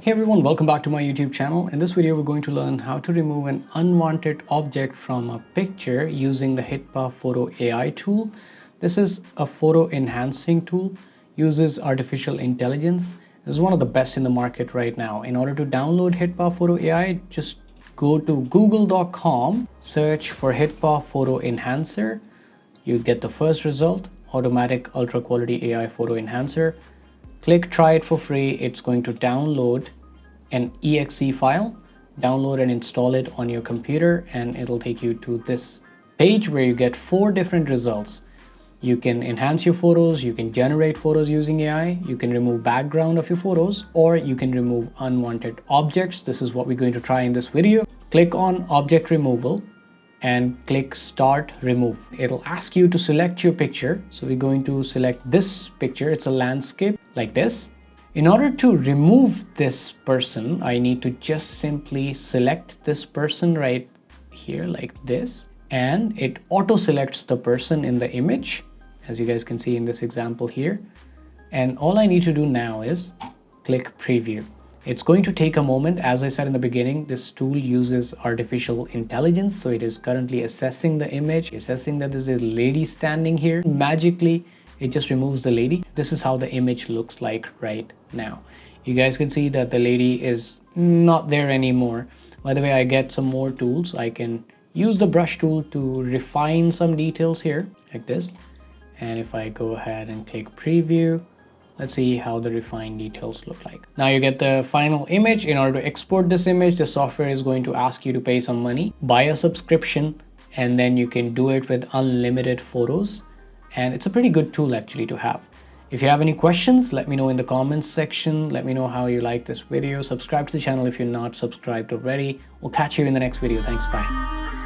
Hey everyone, welcome back to my YouTube channel. In this video, we're going to learn how to remove an unwanted object from a picture using the Hitpaw Photo AI tool. This is a photo enhancing tool, uses artificial intelligence. This is one of the best in the market right now. In order to download Hitpaw Photo AI, just go to google.com, search for Hitpaw Photo Enhancer. You get the first result, automatic ultra quality AI photo enhancer. Click try it for free. It's going to download an exe file, download and install it on your computer, and it'll take you to this page where you get 4 different results. You can enhance your photos, you can generate photos using AI, you can remove background of your photos, or you can remove unwanted objects. This is what we're going to try in this video. Click on object removal and click start remove. It'll ask you to select your picture. So we're going to select this picture. It's a landscape like this. In order to remove this person, I need to just simply select this person right here like this, and it auto selects the person in the image, as you guys can see in this example here. And all I need to do now is click preview. It's going to take a moment. As I said in the beginning, this tool uses artificial intelligence. So it is currently assessing the image, assessing that there's a lady standing here. Magically, it just removes the lady. This is how the image looks like right now. You guys can see that the lady is not there anymore. By the way, I get some more tools. I can use the brush tool to refine some details here like this. And if I go ahead and click preview, let's see how the refined details look like. Now you get the final image. In order to export this image, the software is going to ask you to pay some money, buy a subscription, and then you can do it with unlimited photos. And it's a pretty good tool actually to have. If you have any questions, let me know in the comments section. Let me know how you like this video. Subscribe to the channel if you're not subscribed already. We'll catch you in the next video. Thanks, bye.